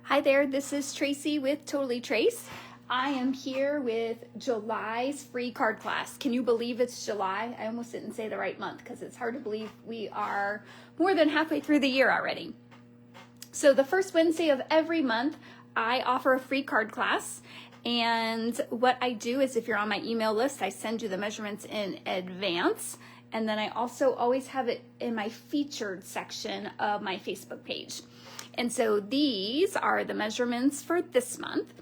Hi there, this is Tracy with Totally Trace. I am here with July's free card class. Can you believe it's July? I almost didn't say the right month because it's hard to believe we are more than halfway through the year already. So the first Wednesday of every month, I offer a free card class. And what I do is if you're on my email list, I send you the measurements in advance. And then I also always have it in my featured section of my Facebook page. And so these are the measurements for this month.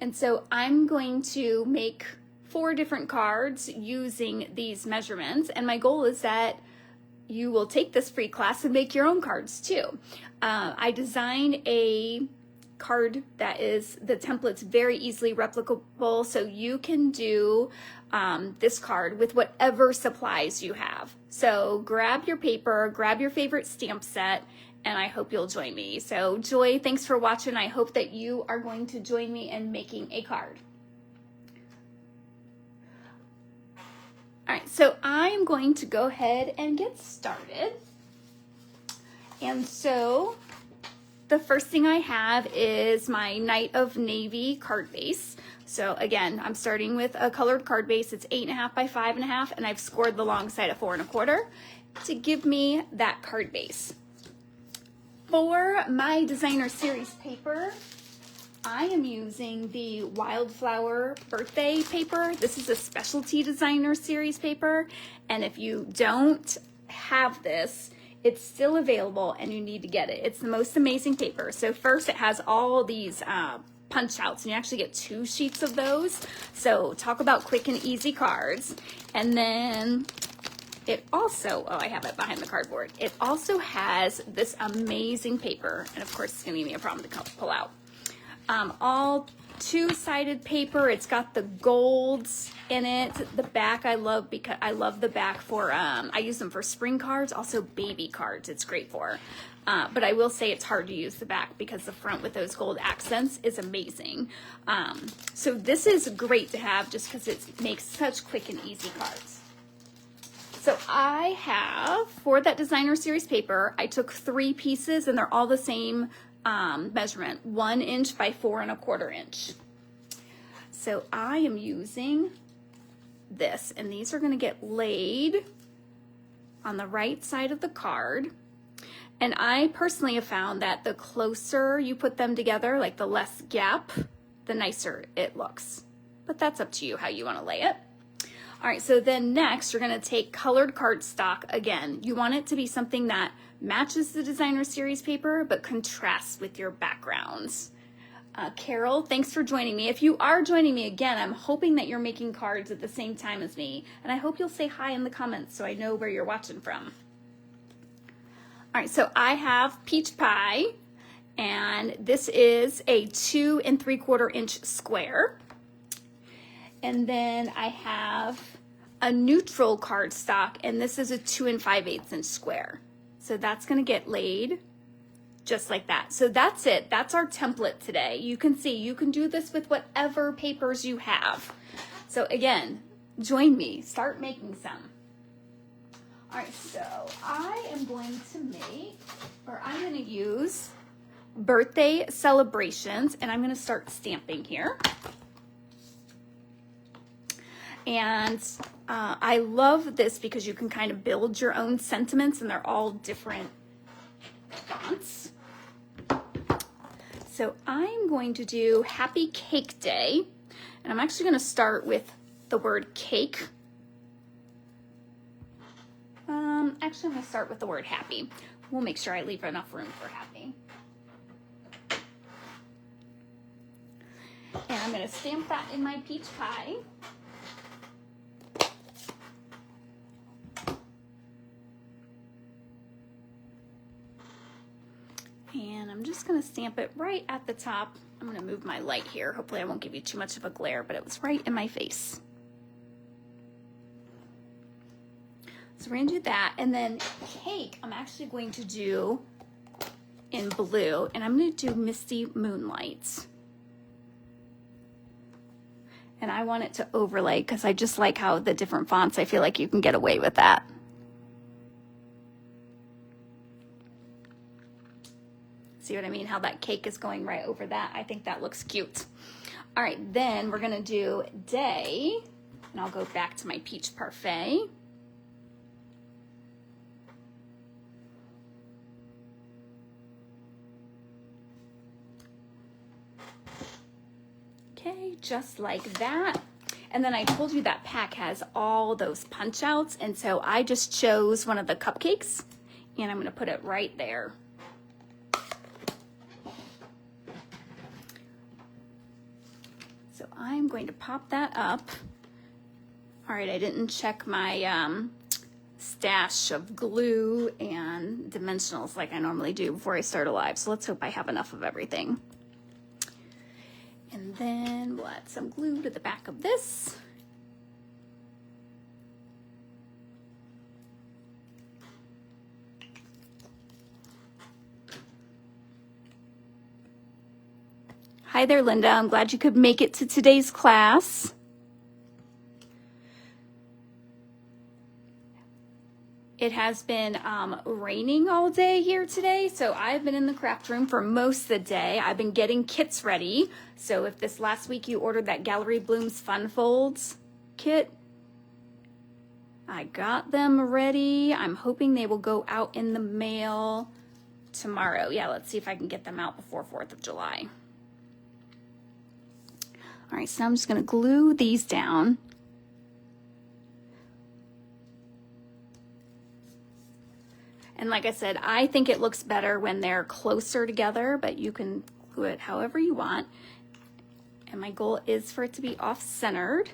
And so I'm going to make 4 different cards using these measurements. And my goal is that you will take this free class and make your own cards too. I designed a card that is, the template's very easily replicable, so you can do this card with whatever supplies you have. So grab your paper, grab your favorite stamp set, and I hope you'll join me. So Joy, thanks for watching. I hope that you are going to join me in making a card. All right, so I'm going to go ahead and get started. And so the first thing I have is my Night of Navy card base. So again, I'm starting with a colored card base. It's 8.5 by 5.5, and I've scored the long side at 4.25 to give me that card base. For my designer series paper, I am using the Wildflower birthday paper. This is a specialty designer series paper, and if you don't have this, it's still available and you need to get it. It's the most amazing paper. So first it has all these punch outs, and you actually get 2 sheets of those. So talk about quick and easy cards. And then it also, oh, I have it behind the cardboard. It also has this amazing paper, and of course it's gonna give me a problem to pull out. All 2-sided paper. It's got the golds in it. The back I love because I love the back for, I use them for spring cards, also baby cards it's great for. But I will say it's hard to use the back because the front with those gold accents is amazing. So this is great to have just because it makes such quick and easy cards. So I have, for that designer series paper, I took 3 pieces and they're all the same measurement, 1 inch by 4.25 inch. So I am using this, and these are going to get laid on the right side of the card. And I personally have found that the closer you put them together, like the less gap, the nicer it looks. But that's up to you how you want to lay it. All right, so then next you're gonna take colored cardstock again. You want it to be something that matches the designer series paper, but contrasts with your backgrounds. Carol, thanks for joining me. If you are joining me again, I'm hoping that you're making cards at the same time as me, and I hope you'll say hi in the comments so I know where you're watching from. All right, so I have peach pie, and this is a 2 3/4 inch square. And then I have a neutral cardstock, and this is a 2 5/8 inch square. So that's gonna get laid just like that. So that's it, that's our template today. You can see, you can do this with whatever papers you have. So again, join me, start making some. All right, so I am going to make, or I'm gonna use birthday celebrations, and I'm gonna start stamping here. And I love this because you can kind of build your own sentiments, and they're all different fonts. So I'm going to do Happy Cake Day, and I'm actually going to start with the word cake. Actually, I'm going to start with the word happy. We'll make sure I leave enough room for happy. And I'm going to stamp that in my peach pie. And I'm just going to stamp it right at the top. I'm going to move my light here. Hopefully I won't give you too much of a glare, but it was right in my face. So we're going to do that. And then cake, I'm actually going to do in blue. And I'm going to do Misty Moonlight. And I want it to overlay because I just like how the different fonts, I feel like you can get away with that. See what I mean? How that cake is going right over that. I think that looks cute. All right, then we're gonna do day, and I'll go back to my peach parfait. Okay, just like that. And then I told you that pack has all those punch outs, and so I just chose one of the cupcakes, and I'm gonna put it right there. So I'm going to pop that up. All right, I didn't check my stash of glue and dimensionals like I normally do before I start a live, so let's hope I have enough of everything. And then we'll add some glue to the back of this. Hi there, Linda. I'm glad you could make it to today's class. It has been raining all day here today, so I've been in the craft room for most of the day. I've been getting kits ready. So if this last week you ordered that Gallery Blooms Fun Folds kit, I got them ready. I'm hoping they will go out in the mail tomorrow. Yeah, let's see if I can get them out before 4th of July. All right, so I'm just gonna glue these down. And like I said, I think it looks better when they're closer together, but you can glue it however you want. And my goal is for it to be off-centered.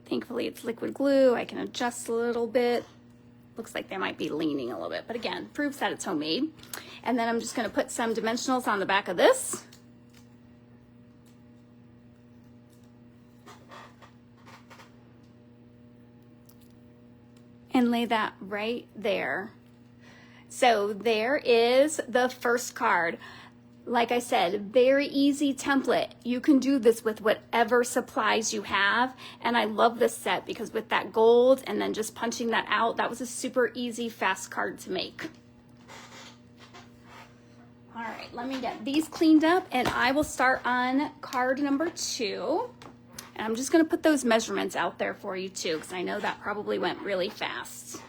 Thankfully it's liquid glue. I can adjust a little bit. Looks like they might be leaning a little bit, but again, proves that it's homemade. And then I'm just gonna put some dimensionals on the back of this. And lay that right there. So there is the first card. Like I said, very easy template. You can do this with whatever supplies you have. And I love this set because with that gold and then just punching that out, that was a super easy, fast card to make. All right, let me get these cleaned up and I will start on card number 2. And I'm just gonna put those measurements out there for you too, because I know that probably went really fast.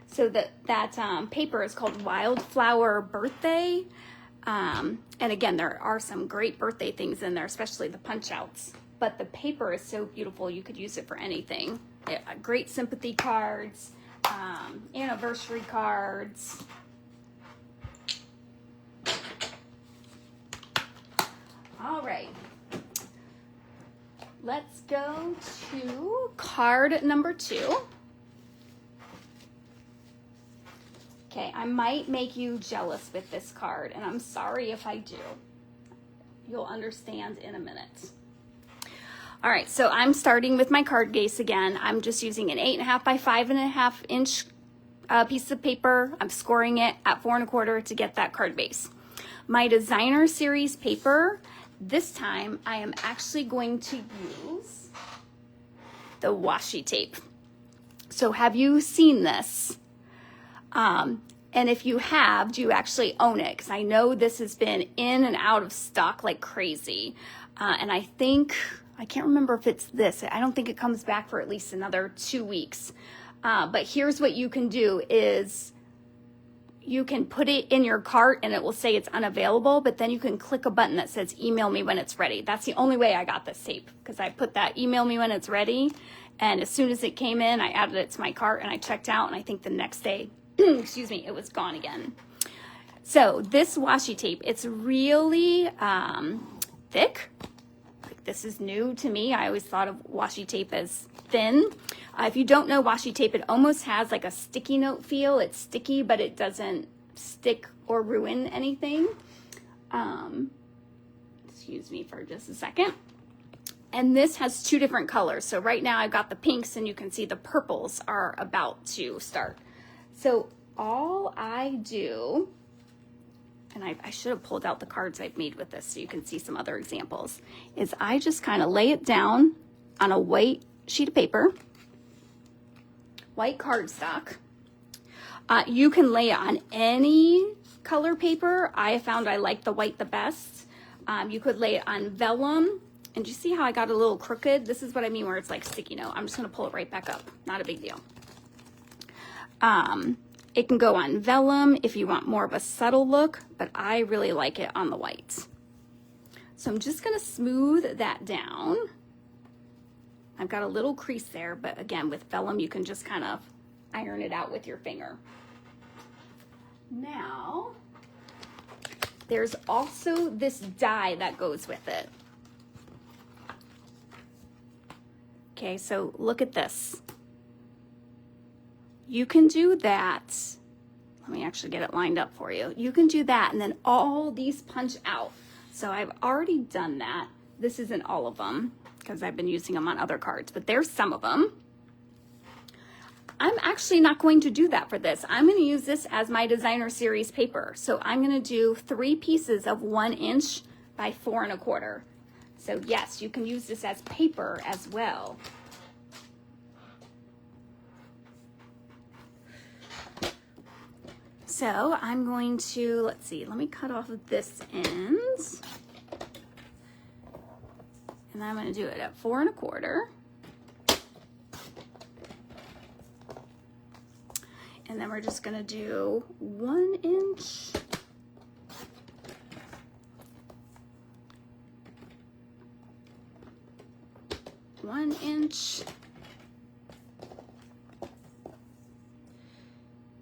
So that paper is called Wildflower Birthday. And again, there are some great birthday things in there, especially the punch outs. But the paper is so beautiful, you could use it for anything. Great sympathy cards, anniversary cards. All right. Let's go to card number 2. Okay, I might make you jealous with this card, and I'm sorry if I do. You'll understand in a minute. All right, so I'm starting with my card base again. I'm just using an 8.5 by 5.5 inch piece of paper. I'm scoring it at 4 1/4 to get that card base. My designer series paper, this time I am actually going to use the washi tape. So have you seen this? And if you have, do you actually own it? Because I know this has been in and out of stock like crazy. And I think, I can't remember if it's this. I don't think it comes back for at least another 2 weeks. But here's what you can do is you can put it in your cart and it will say it's unavailable, but then you can click a button that says email me when it's ready. That's the only way I got this tape, because I put that email me when it's ready. And as soon as it came in, I added it to my cart and I checked out, and I think the next day, excuse me, it was gone again. So this washi tape, it's really thick. Like, this is new to me. I always thought of washi tape as thin. If you don't know washi tape, it almost has like a sticky note feel. It's sticky, but it doesn't stick or ruin anything. Excuse me for just a second. And this has 2 different colors. So right now I've got the pinks, and you can see the purples are about to start. So all I do, and I should have pulled out the cards I've made with this so you can see some other examples, is I just kind of lay it down on a white sheet of paper, white cardstock. You can lay it on any color paper. I found I like the white the best. You could lay it on vellum. And you see how I got a little crooked? This is what I mean where it's like sticky note. I'm just going to pull it right back up. Not a big deal. It can go on vellum if you want more of a subtle look, but I really like it on the white. So I'm just going to smooth that down. I've got a little crease there, but again, with vellum, you can just kind of iron it out with your finger. Now, there's also this die that goes with it. Okay, so look at this. You can do that. Let me actually get it lined up for you. You can do that, and then all these punch out. So I've already done that. This isn't all of them because I've been using them on other cards, but there's some of them. I'm actually not going to do that for this. I'm going to use this as my designer series paper. So I'm going to do 3 pieces of 1 inch by 4 1/4. So yes, you can use this as paper as well. So I'm going to, let's see, let me cut off this end. And I'm going to do it at 4 1/4. And then we're just going to do 1 inch. One inch.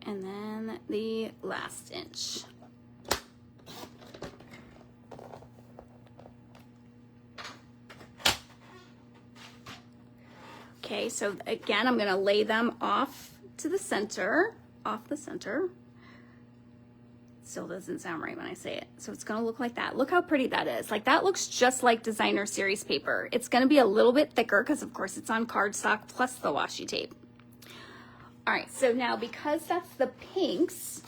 And then the last inch. Okay, so again, I'm going to lay them off to the center, off the center. Still doesn't sound right when I say it. So it's going to look like that. Look how pretty that is. Like, that looks just like designer series paper. It's going to be a little bit thicker because of course it's on cardstock plus the washi tape. All right, so now because that's the pinks,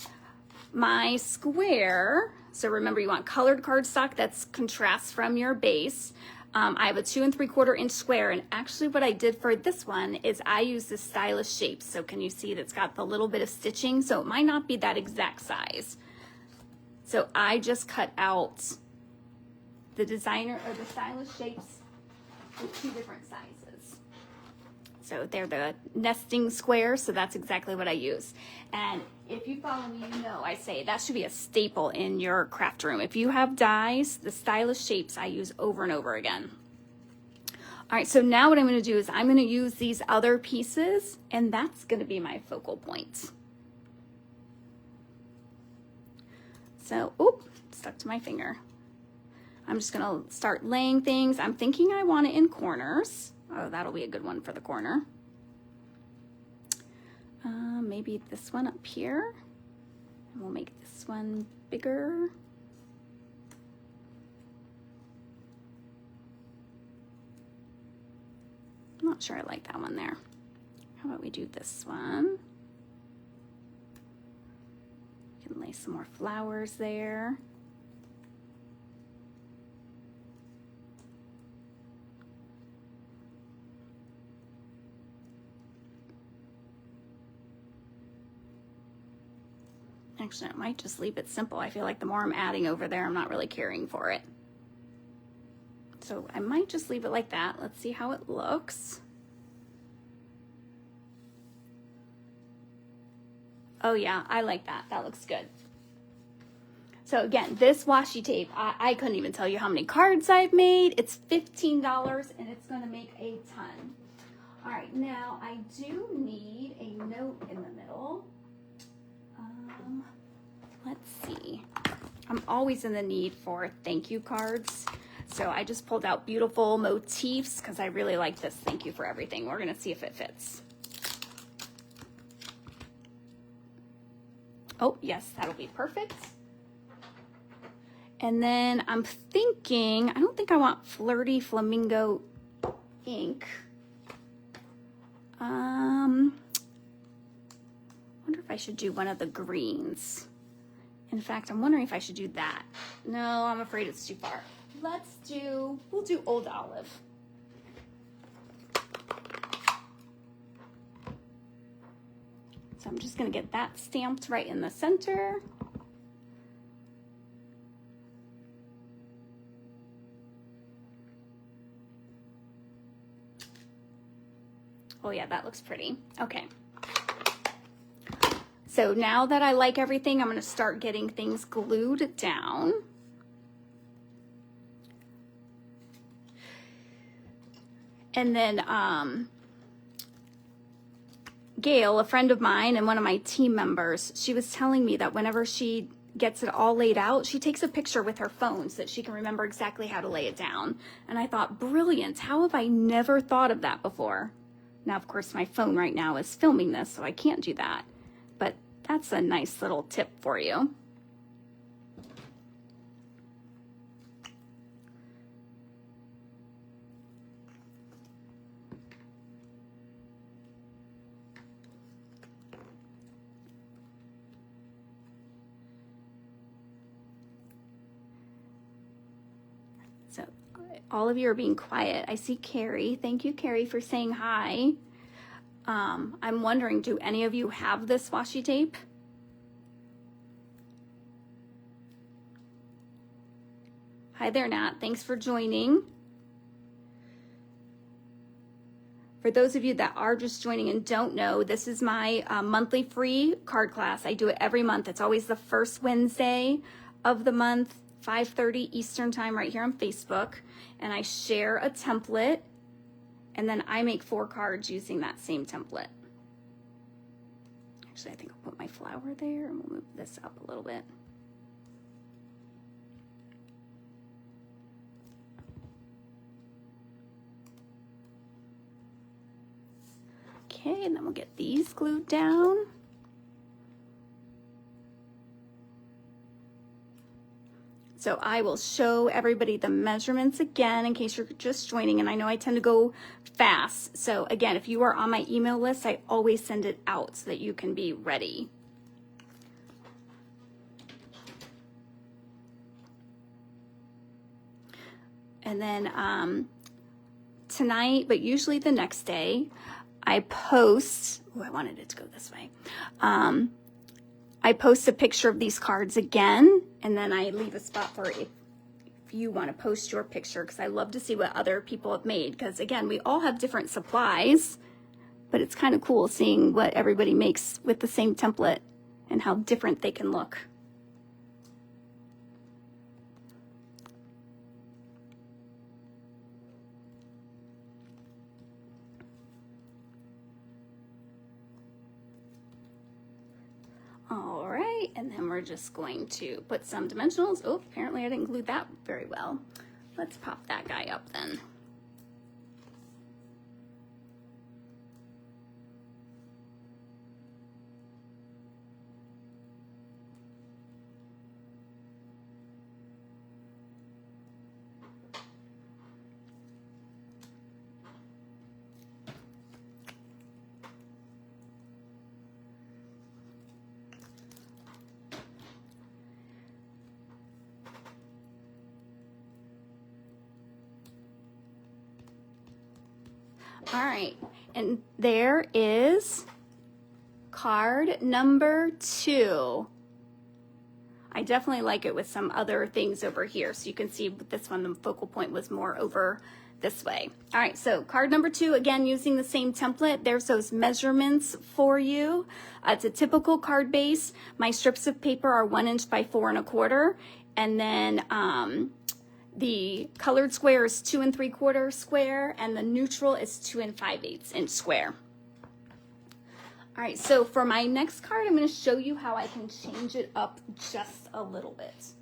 my square, so remember you want colored cardstock that's contrasts from your base. I have a 2 3/4 inch square, and actually what I did for this one is I use the stylish shapes. So can you see that's got the little bit of stitching? So it might not be that exact size. So I just cut out the designer or the stylish shapes with 2 different sizes. So they're the nesting squares, so that's exactly what I use. And if you follow me, you know I say that should be a staple in your craft room. If you have dies, the stylish shapes I use over and over again. All right, so now what I'm going to do is I'm going to use these other pieces, and that's going to be my focal point. So, oop, stuck to my finger. I'm just going to start laying things. I'm thinking I want it in corners. Oh, that'll be a good one for the corner. Maybe this one up here. And we'll make this one bigger. I'm not sure I like that one there. How about we do this one? You can lay some more flowers there. Actually, I might just leave it simple. I feel like the more I'm adding over there, I'm not really caring for it. So I might just leave it like that. Let's see how it looks. Oh yeah, I like that. That looks good. So again, this washi tape, I couldn't even tell you how many cards I've made. It's $15 and it's going to make a ton. All right, now I do need a note in the middle. Let's see. I'm always in the need for thank you cards. So I just pulled out beautiful motifs because I really like this. Thank you for everything. We're gonna see if it fits. Oh, yes, that'll be perfect. And then I'm thinking, I don't think I want Flirty Flamingo ink. Wonder if I should do one of the greens. In fact, I'm wondering if I should do that. No, I'm afraid it's too far. We'll do Old Olive. So I'm just gonna get that stamped right in the center. Oh yeah, that looks pretty. Okay. So now that I like everything, I'm gonna start getting things glued down. And then Gail, a friend of mine and one of my team members, she was telling me that whenever she gets it all laid out, she takes a picture with her phone so that she can remember exactly how to lay it down. And I thought, brilliant, how have I never thought of that before? Now, of course, my phone right now is filming this, so I can't do that. But that's a nice little tip for you. So all of you are being quiet. I see Carrie. Thank you, Carrie, for saying hi. I'm wondering, do any of you have this washi tape? Hi there, Nat. Thanks for joining. For those of you that are just joining and don't know, this is my monthly free card class. I do it every month. It's always the first Wednesday of the month, 5:30 Eastern time, right here on Facebook. And I share a template, and then I make 4 cards using that same template. Actually, I think I'll put my flower there, and we'll move this up a little bit. Okay, and then we'll get these glued down. So I will show everybody the measurements again in case you're just joining, and I know I tend to go fast. So again, if you are on my email list, I always send it out so that you can be ready. And then tonight, but usually the next day, I post, I wanted it to go this way. I post a picture of these cards again, and then I leave a spot for if you want to post your picture, because I love to see what other people have made, because again, we all have different supplies, but it's kind of cool seeing what everybody makes with the same template and how different they can look. All right, and then we're just going to put some dimensionals. Oh, apparently I didn't glue that very well. Let's pop that guy up then. All right, and there is card number 2. I definitely like it with some other things over here. So you can see with this one, the focal point was more over this way. All right, so card number 2, again, using the same template. There's those measurements for you. It's a typical card base. My strips of paper are 1 inch by 4 1/4. And then the colored square is 2 3/4 square, and the neutral is 2 5/8 inch square. All right, so for my next card, I'm going to show you how I can change it up just a little bit.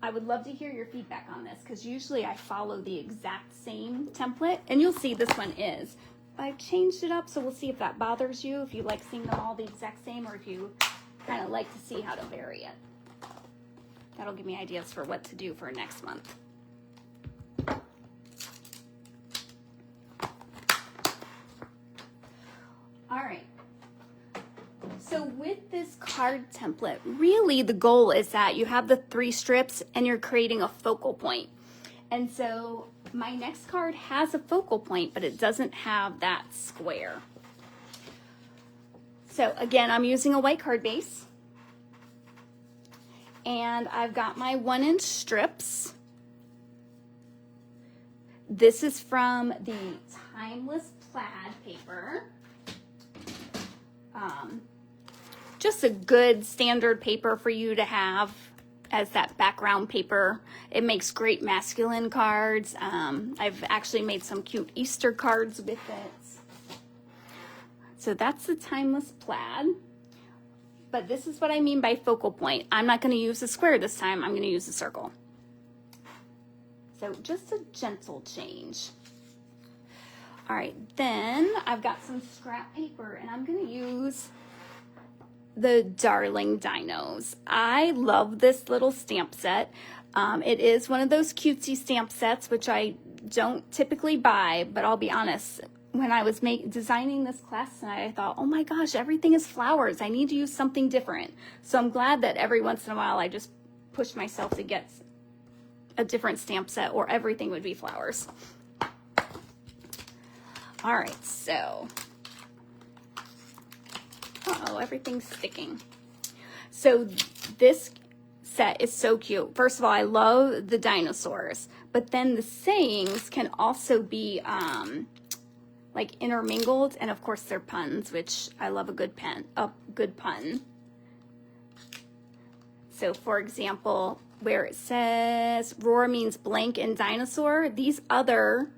I would love to hear your feedback on this, because usually I follow the exact same template, and you'll see this one is. I've changed it up, so we'll see if that bothers you, if you like seeing them all the exact same, or if you kind of like to see how to vary it. That'll give me ideas for what to do for next month. All right. So with this card template, really the goal is that you have the 3 strips and you're creating a focal point. And so my next card has a focal point, but it doesn't have that square. So again, I'm using a white card base. And I've got my 1-inch strips. This is from the Timeless Plaid paper. Just a good standard paper for you to have as that background paper. It makes great masculine cards. I've actually made some cute Easter cards with it. So that's the Timeless Plaid. But this is what I mean by focal point. I'm not going to use a square this time. I'm going to use a circle. So just a gentle change. All right, then I've got some scrap paper, and I'm going to use the Darling Dinos. I love this little stamp set. It is one of those cutesy stamp sets, which I don't typically buy, but I'll be honest, when I was designing this class tonight, I thought, oh my gosh, everything is flowers. I need to use something different. So I'm glad that every once in a while I just push myself to get a different stamp set, or everything would be flowers. All right, so, uh-oh, everything's sticking. So this set is so cute. First of all, I love the dinosaurs, but then the sayings can also be like intermingled, and of course they're puns, which I love a good pun. So for example, where it says roar means blank in dinosaur, these other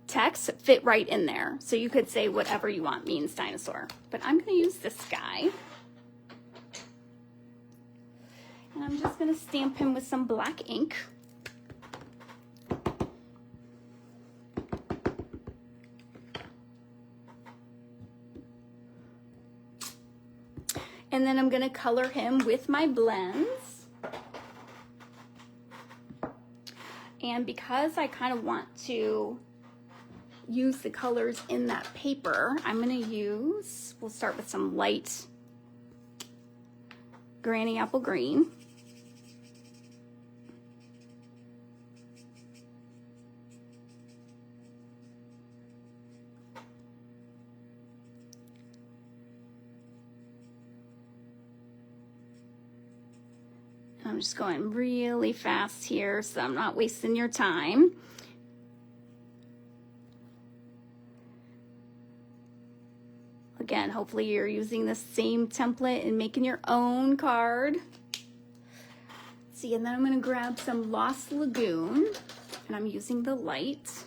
texts fit right in there. So you could say whatever you want means dinosaur, but I'm going to use this guy. And I'm just going to stamp him with some black ink. And then I'm going to color him with my blends. And because I kind of want to use the colors in that paper, I'm going to we'll start with some light Granny Apple Green. I'm just going really fast here, so I'm not wasting your time. Again, hopefully you're using the same template and making your own card. See, and then I'm going to grab some Lost Lagoon, and I'm using the light.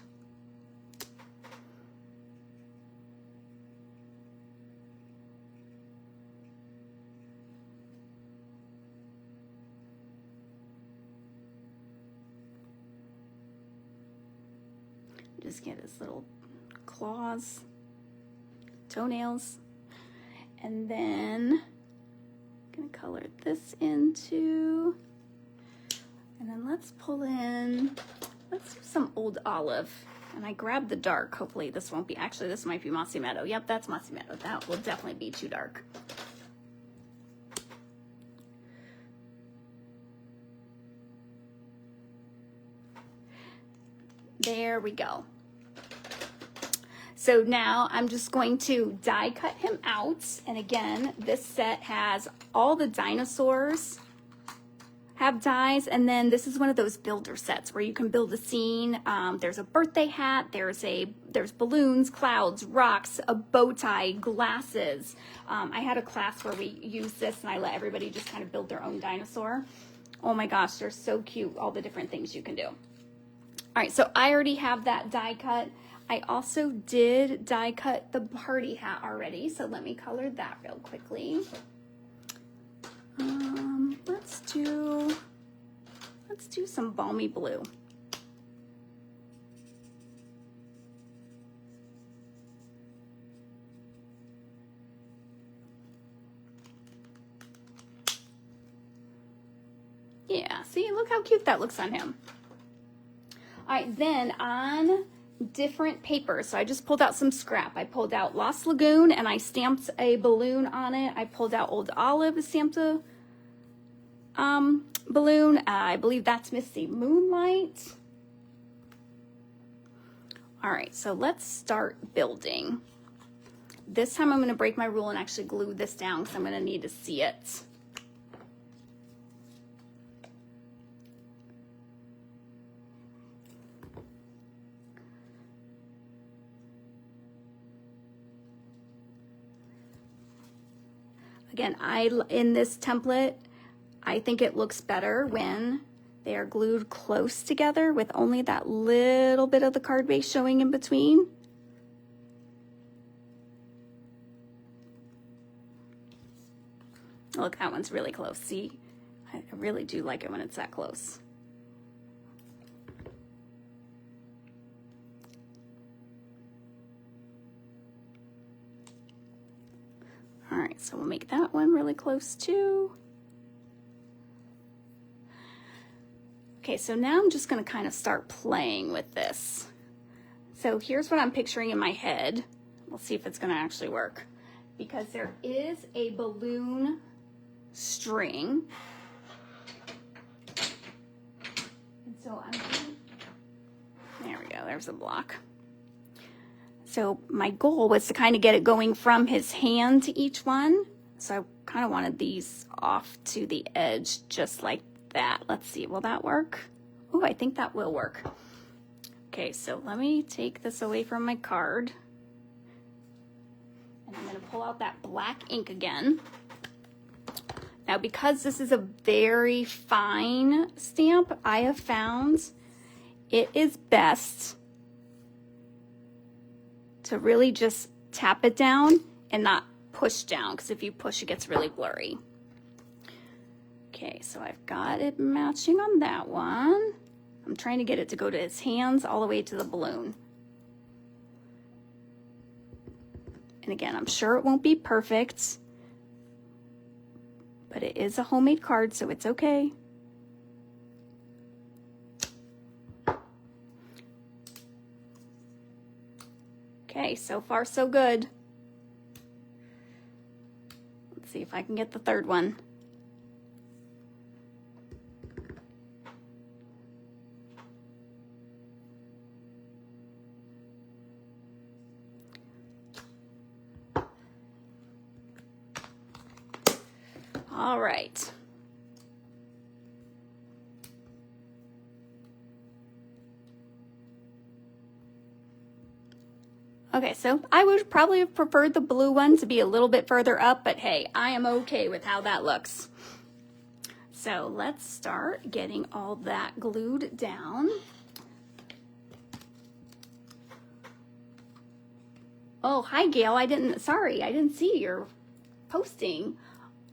Just get his little claws, toenails, and then I'm gonna color this into, and then let's pull in, let's do some Old Olive, and I grabbed the dark. Hopefully this won't be, actually this might be Mossy Meadow. Yep, that's Mossy Meadow. That will definitely be too dark. There we go. So now I'm just going to die cut him out. And again, this set has all the dinosaurs have dies. And then this is one of those builder sets where you can build a scene. There's a birthday hat, there's balloons, clouds, rocks, a bow tie, glasses. I had a class where we used this and I let everybody just kind of build their own dinosaur. Oh my gosh, they're so cute, all the different things you can do. All right, so I already have that die cut. I also did die cut the party hat already, so let me color that real quickly. Let's do some balmy blue. Yeah, see, look how cute that looks on him. All right, then on different papers, so I just pulled out some scrap. I pulled out Lost Lagoon and I stamped a balloon on it. I pulled out Old Olive, stamped a balloon. I believe that's Misty Moonlight. All right, so let's start building. This time I'm going to break my rule and actually glue this down because I'm going to need to see it. Again, in this template, I think it looks better when they are glued close together with only that little bit of the card base showing in between. Look, that one's really close. See, I really do like it when it's that close. All right, so we'll make that one really close too. Okay, so now I'm just gonna kind of start playing with this. So here's what I'm picturing in my head. We'll see if it's gonna actually work. Because there is a balloon string. And so there we go, there's a block. So my goal was to kind of get it going from his hand to each one. So I kind of wanted these off to the edge just like that. Let's see, will that work? Oh, I think that will work. Okay, so let me take this away from my card. And I'm gonna pull out that black ink again. Now, because this is a very fine stamp, I have found it is best to really just tap it down and not push down, because if you push, it gets really blurry. Okay, so I've got it matching on that one. I'm trying to get it to go to his hands all the way to the balloon. And again, I'm sure it won't be perfect, but it is a homemade card, so it's okay. Okay, so far so good. Let's see if I can get the third one. All right. Okay, so I would probably have preferred the blue one to be a little bit further up, but hey, I am okay with how that looks. So let's start getting all that glued down. Oh, hi Gail, I didn't see your posting.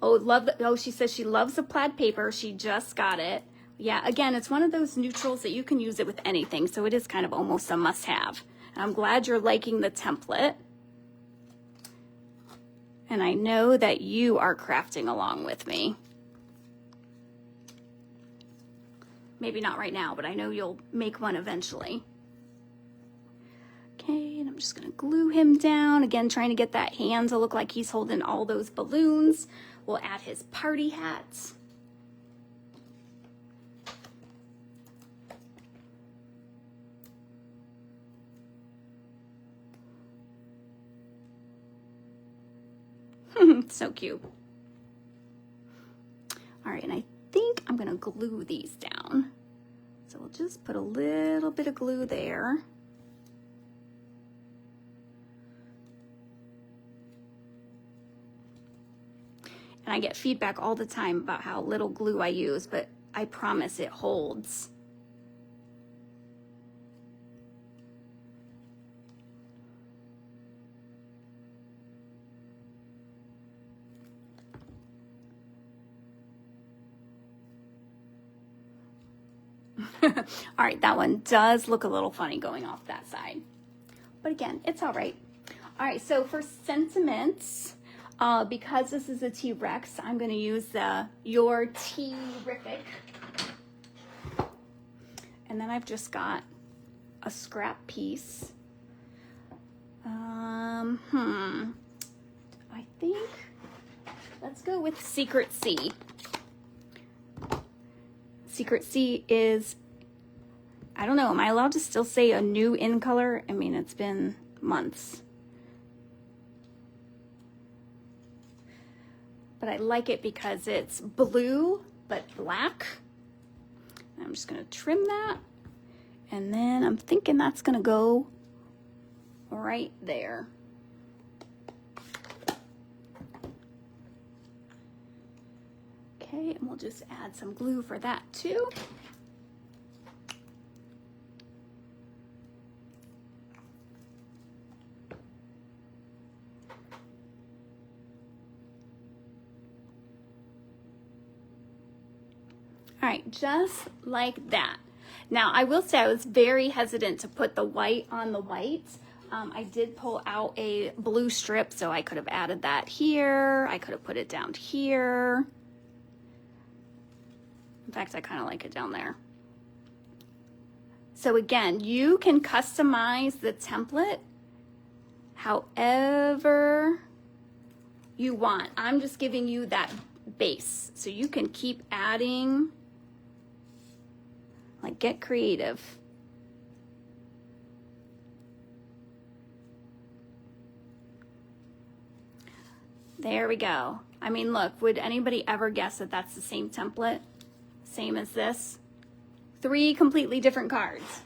Oh, she says she loves the plaid paper. She just got it. Yeah, again, it's one of those neutrals that you can use it with anything, so it is kind of almost a must-have. I'm glad you're liking the template. And I know that you are crafting along with me. Maybe not right now, but I know you'll make one eventually. Okay, and I'm just gonna glue him down. Again, trying to get that hand to look like he's holding all those balloons. We'll add his party hats. So cute. All right, and I think I'm gonna glue these down. So we'll just put a little bit of glue there. And I get feedback all the time about how little glue I use, but I promise it holds. All right, that one does look a little funny going off that side. But again, it's all right. All right, so for sentiments, because this is a T-Rex, I'm going to use the Your T-Rific. And then I've just got a scrap piece. I think, let's go with Secret C. Secret C is, I don't know, am I allowed to still say a new in color? I mean, it's been months. But I like it because it's blue, but black. I'm just gonna trim that. And then I'm thinking that's gonna go right there. Okay, and we'll just add some glue for that too. All right, just like that. Now, I will say I was very hesitant to put the white on the white. I did pull out a blue strip, so I could have added that here. I could have put it down here. In fact, I kind of like it down there. So again, you can customize the template however you want. I'm just giving you that base, so you can keep adding. Like, get creative. There we go. I mean, look, would anybody ever guess that that's the same template? Same as this? 3 completely different cards.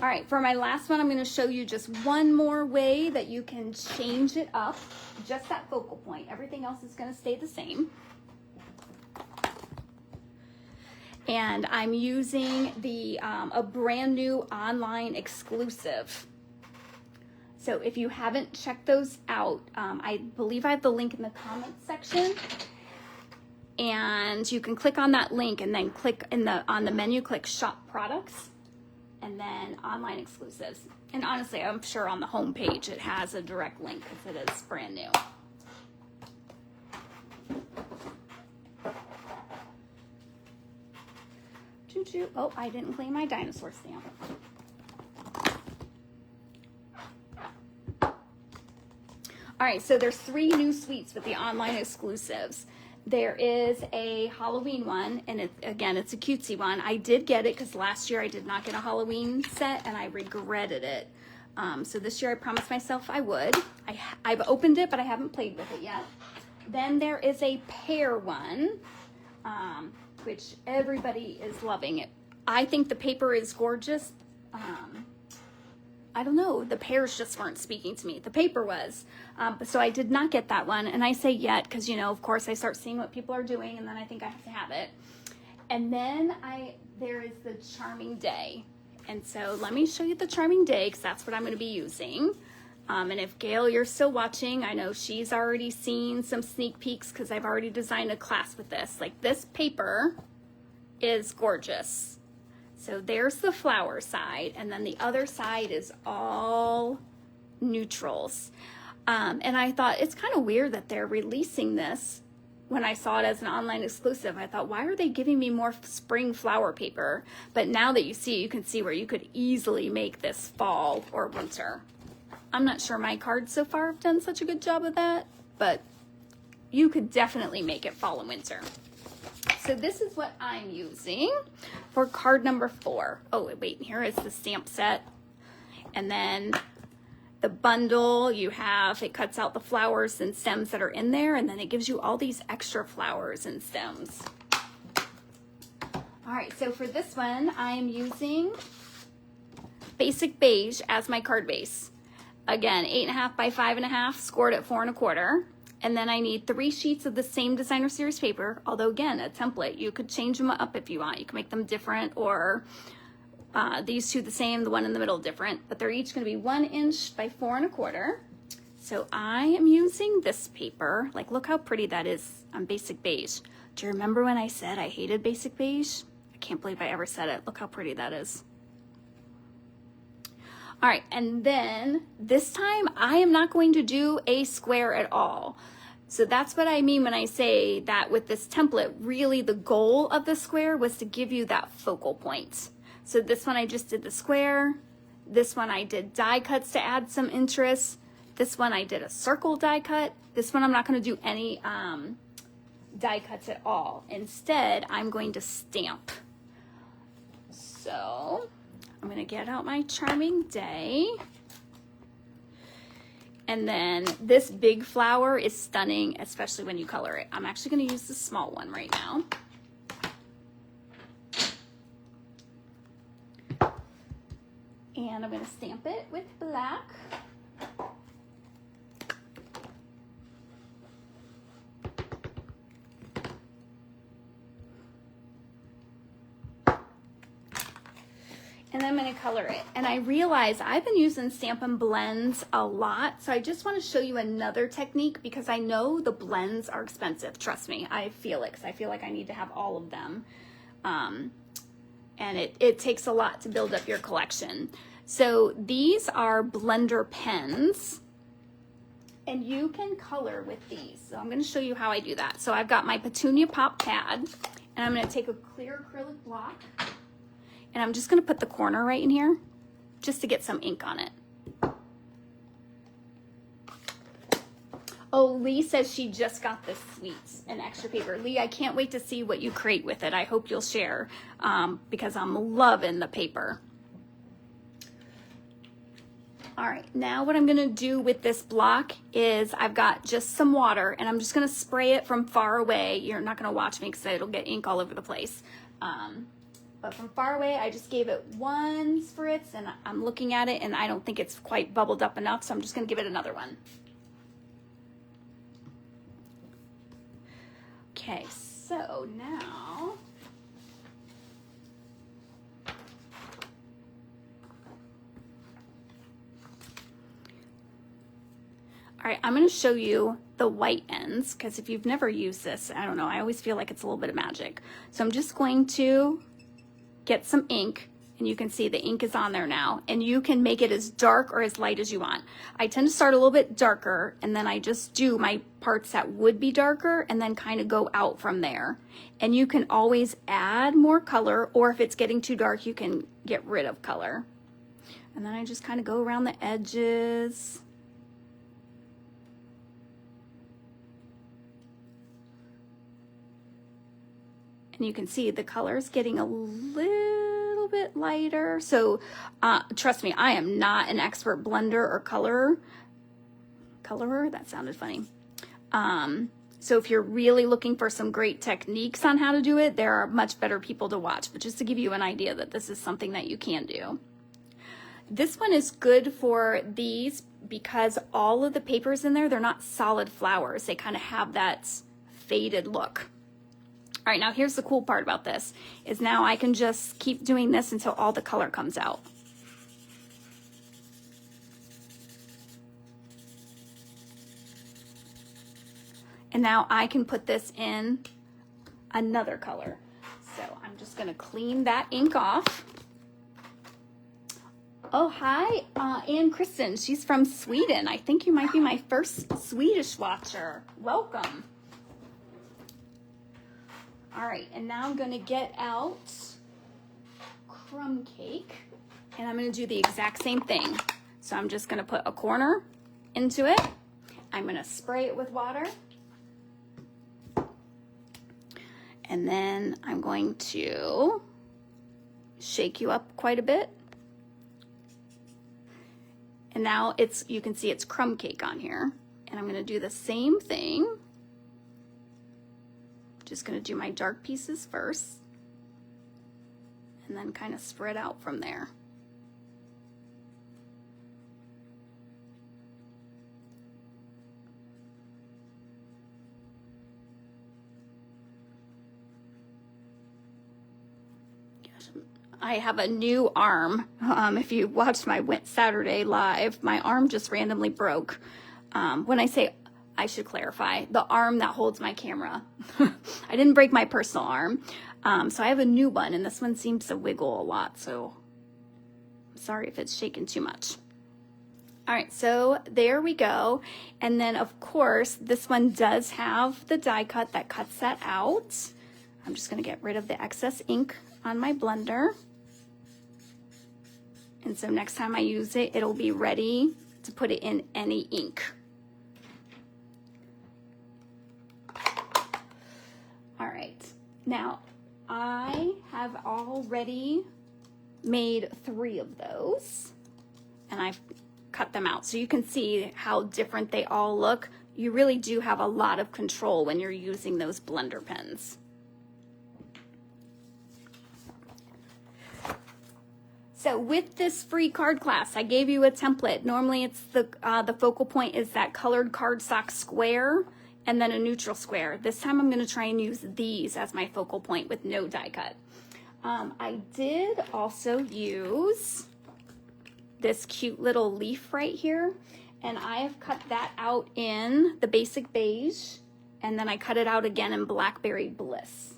All right, for my last one, I'm going to show you just one more way that you can change it up. Just that focal point. Everything else is going to stay the same. And I'm using the a brand new online exclusive. So if you haven't checked those out, I believe I have the link in the comments section. And you can click on that link and then click on the menu, click Shop Products, and then Online Exclusives. And honestly, I'm sure on the home page it has a direct link because it is brand new. Oh, I didn't clean my dinosaur stamp. All right, so there's 3 new suites with the online exclusives. There is a Halloween one, and it's a cutesy one. I did get it because last year I did not get a Halloween set, and I regretted it. So this year I promised myself I would. I've opened it, but I haven't played with it yet. Then there is a pear one, which everybody is loving it. I think the paper is gorgeous. I don't know, the pears just weren't speaking to me. The paper was. So I did not get that one. And I say yet because, you know, of course I start seeing what people are doing and then I think I have to have it. And then there is the Charming Day. And so let me show you the Charming Day because that's what I'm going to be using. And if Gail, you're still watching, I know she's already seen some sneak peeks because I've already designed a class with this. Like, this paper is gorgeous. So there's the flower side, and then the other side is all neutrals. And I thought it's kind of weird that they're releasing this. When I saw it as an online exclusive, I thought, why are they giving me more spring flower paper? But now that you see it, you can see where you could easily make this fall or winter. I'm not sure my cards so far have done such a good job of that, but you could definitely make it fall and winter. So this is what I'm using for card number 4. Oh, wait, here is the stamp set. And then the bundle, it cuts out the flowers and stems that are in there, and then it gives you all these extra flowers and stems. All right, so for this one, I'm using Basic Beige as my card base. Again, 8.5 by 5.5, scored at 4 1/4. And then I need 3 sheets of the same designer series paper, although again, a template. You could change them up if you want. You can make them different, or these 2 the same, the one in the middle different, but they're each gonna be 1 inch by 4 1/4. So I am using this paper. Like, look how pretty that is on Basic Beige. Do you remember when I said I hated Basic Beige? I can't believe I ever said it. Look how pretty that is. All right, and then this time I am not going to do a square at all. So that's what I mean when I say that with this template, really the goal of the square was to give you that focal point. So this one I just did the square. This one I did die cuts to add some interest. This one I did a circle die cut. This one I'm not going to do any die cuts at all. Instead, I'm going to stamp. So I'm going to get out my Charming Day. And then this big flower is stunning, especially when you color it. I'm actually going to use the small one right now. And I'm going to stamp it with black. And then I'm going to color it. And I realize I've been using Stampin' Blends a lot, so I just want to show you another technique because I know the blends are expensive. Trust me, I feel it because I feel like I need to have all of them. And it takes a lot to build up your collection. So these are blender pens, and you can color with these. So I'm going to show you how I do that. So I've got my Petunia Pop pad, and I'm going to take a clear acrylic block. And I'm just going to put the corner right in here just to get some ink on it. Oh, Lee says she just got this sweets and extra paper. Lee, I can't wait to see what you create with it. I hope you'll share because I'm loving the paper. All right, now what I'm going to do with this block is I've got just some water and I'm just going to spray it from far away. You're not going to watch me because it'll get ink all over the place. But from far away, I just gave it one spritz and I'm looking at it and I don't think it's quite bubbled up enough, so I'm just gonna give it another one. Okay, so now, all right, I'm gonna show you the white ends because if you've never used this, I don't know, I always feel like it's a little bit of magic. So I'm just going to get some ink, and you can see the ink is on there now, and you can make it as dark or as light as you want. I tend to start a little bit darker, and then I just do my parts that would be darker and then kind of go out from there. And you can always add more color, or if it's getting too dark, you can get rid of color. And then I just kind of go around the edges. And you can see the color's getting a little bit lighter. So trust me, I am not an expert blender or colorer. That sounded funny. So if you're really looking for some great techniques on how to do it, there are much better people to watch. But just to give you an idea that this is something that you can do. This one is good for these because all of the papers in there, they're not solid flowers. They kind of have that faded look. All right, now here's the cool part about this, is now I can just keep doing this until all the color comes out. And now I can put this in another color. So I'm just gonna clean that ink off. Oh, hi, Ann Kristen, she's from Sweden. I think you might be my first Swedish watcher. Welcome. All right, and now I'm gonna get out crumb cake and I'm gonna do the exact same thing. So I'm just gonna put a corner into it. I'm gonna spray it with water. And then I'm going to shake you up quite a bit. And now you can see it's crumb cake on here. And I'm gonna do the same thing. Just gonna do my dark pieces first and then kind of spread out from there. I have a new arm. If you watched my Saturday live, my arm just randomly broke. When I say, I should clarify, the arm that holds my camera. I didn't break my personal arm. So I have a new one, and this one seems to wiggle a lot, so I'm sorry if it's shaking too much. All right, so there we go. And then of course, this one does have the die cut that cuts that out. I'm just gonna get rid of the excess ink on my blender. And so next time I use it, it'll be ready to put it in any ink. All right, now I have already made 3 of those, and I've cut them out. So you can see how different they all look. You really do have a lot of control when you're using those blender pens. So with this free card class, I gave you a template. Normally it's the focal point is that colored cardstock square and then a neutral square. This time I'm going to try and use these as my focal point with no die cut. I did also use this cute little leaf right here, and I have cut that out in the basic beige, and then I cut it out again in Blackberry Bliss.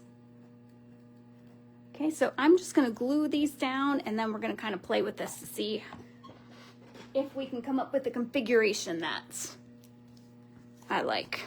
Okay, so I'm just going to glue these down, and then we're going to kind of play with this to see if we can come up with a configuration that I like.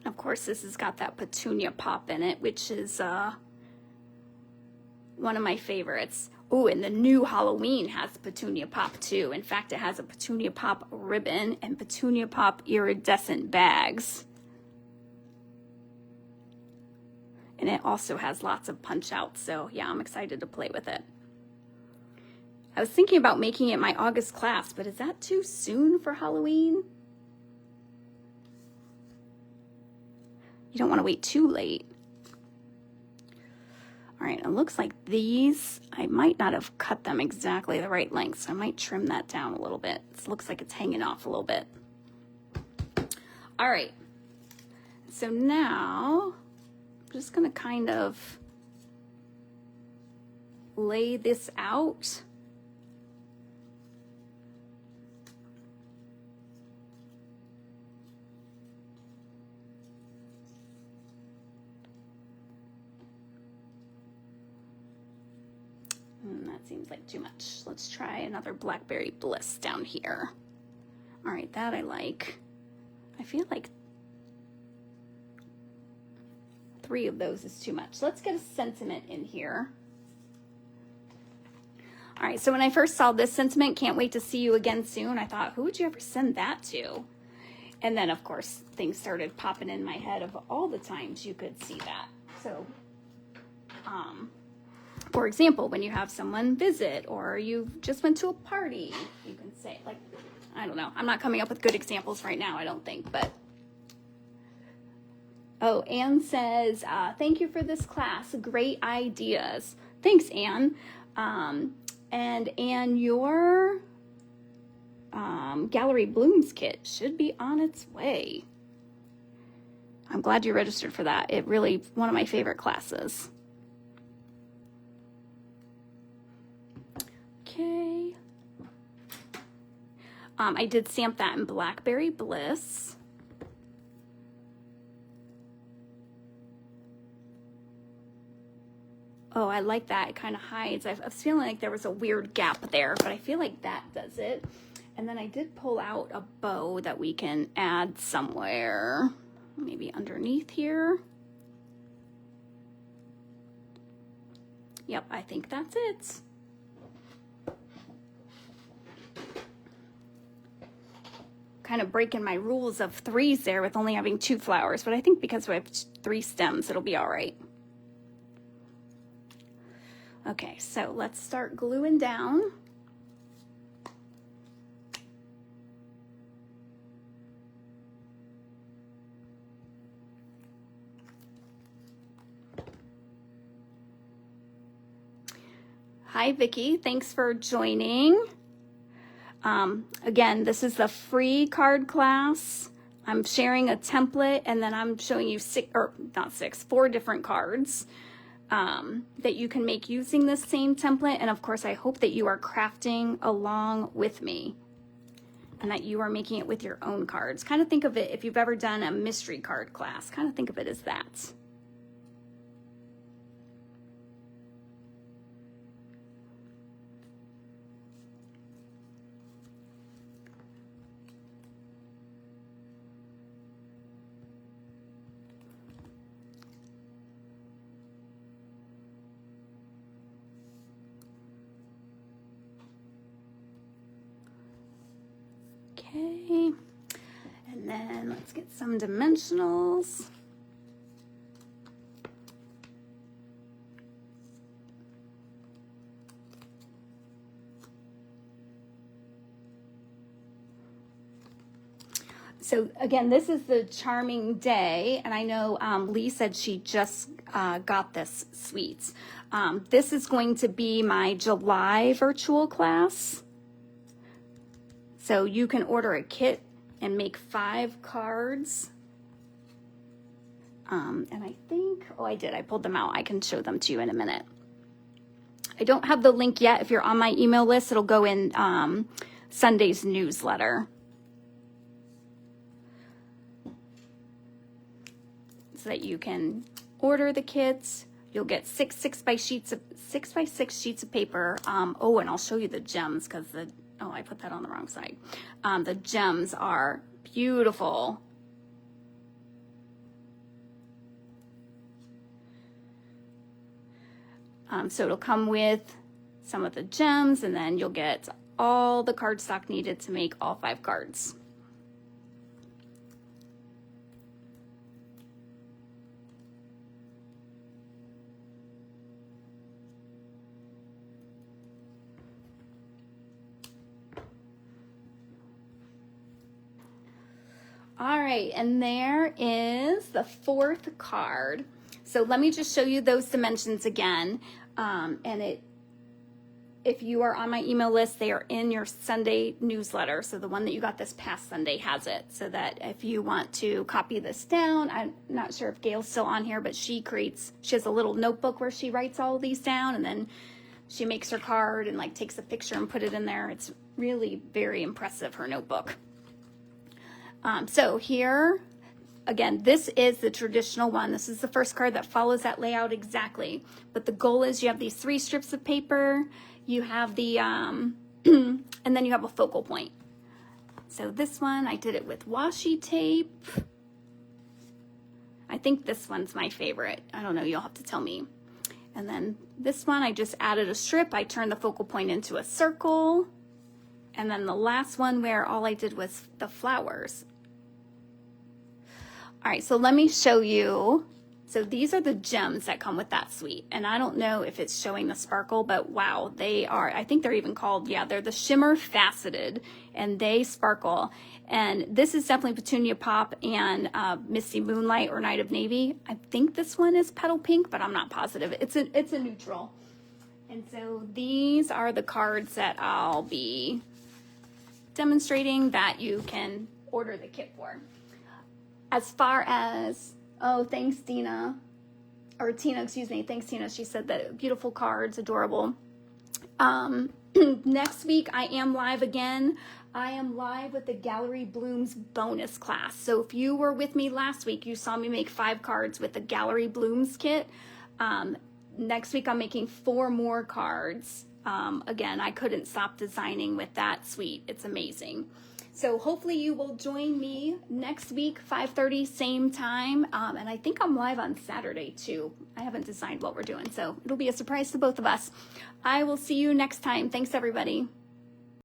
Of course, this has got that petunia pop in it, which is one of my favorites. Oh, and the new Halloween has petunia pop too. In fact, it has a petunia pop ribbon and petunia pop iridescent bags. And it also has lots of punch outs, so yeah, I'm excited to play with it. I was thinking about making it my August class, but is that too soon for Halloween? You don't want to wait too late. All right, it looks like these, I might not have cut them exactly the right length, so I might trim that down a little bit. It looks like it's hanging off a little bit. All right, so now I'm just gonna kind of lay this out. That seems like too much. Let's try another Blackberry Bliss down here. All right, that I like. I feel like 3 of those is too much. Let's get a sentiment in here. All right, so when I first saw this sentiment, can't wait to see you again soon, I thought, who would you ever send that to? And then, of course, things started popping in my head of all the times you could see that. So, for example, when you have someone visit or you just went to a party, you can say, like, I don't know. I'm not coming up with good examples right now, I don't think, but. Oh, Anne says, thank you for this class. Great ideas. Thanks, Anne. And Anne, your Gallery Blooms kit should be on its way. I'm glad you registered for that. It really, one of my favorite classes. Okay. I did stamp that in Blackberry Bliss. Oh, I like that. It kind of hides. I was feeling like there was a weird gap there, but I feel like that does it. And then I did pull out a bow that we can add somewhere, maybe underneath here. Yep, I think that's it. Kind of breaking my rules of 3s there with only having 2 flowers, but I think because we have 3 stems, it'll be all right. Okay, so let's start gluing down. Hi, Vicki. Thanks for joining. Again, this is the free card class. I'm sharing a template, and then I'm showing you 4 different cards that you can make using this same template. And of course, I hope that you are crafting along with me and that you are making it with your own cards. Kind of think of it, if you've ever done a mystery card class, kind of think of it as that. Okay, and then let's get some dimensionals. So again, this is the Charming Day, and I know Lee said she just got this suite. This is going to be my July virtual class. So you can order a kit and make 5 cards. And I think, oh, I did. I pulled them out. I can show them to you in a minute. I don't have the link yet. If you're on my email list, it'll go in Sunday's newsletter. So that you can order the kits. You'll get 6 by 6 sheets of paper. Oh, and I'll show you the gems because oh, I put that on the wrong side. The gems are beautiful. So it'll come with some of the gems, and then you'll get all the cardstock needed to make all 5 cards. All right, and there is the 4th card. So let me just show you those dimensions again. If you are on my email list, they are in your Sunday newsletter. So the one that you got this past Sunday has it. So that if you want to copy this down, I'm not sure if Gail's still on here, but she has a little notebook where she writes all of these down, and then she makes her card and like takes a picture and put it in there. It's really very impressive, her notebook. So here, again, this is the traditional one. This is the first card that follows that layout exactly. But the goal is you have these 3 strips of paper, you have the, and then you have a focal point. So this one, I did it with washi tape. I think this one's my favorite. I don't know, you'll have to tell me. And then this one, I just added a strip. I turned the focal point into a circle. And then the last one where all I did was the flowers. All right, so let me show you. So these are the gems that come with that suite. And I don't know if it's showing the sparkle, but wow, they are, I think they're even called, yeah, they're the shimmer faceted, and they sparkle. And this is definitely Petunia Pop and Misty Moonlight or Night of Navy. I think this one is Petal Pink, but I'm not positive. It's a neutral. And so these are the cards that I'll be demonstrating that you can order the kit for. As far as, oh, thanks Dina, or Tina, excuse me, thanks Tina. She said that beautiful cards, adorable. Next week I am live again. I am live with the Gallery Blooms bonus class. So if you were with me last week, you saw me make 5 cards with the Gallery Blooms kit. Next week I'm making 4 more cards. Again, I couldn't stop designing with that suite. It's amazing. So hopefully you will join me next week, 5:30, same time. And I think I'm live on Saturday too. I haven't designed what we're doing, so it'll be a surprise to both of us. I will see you next time. Thanks, everybody.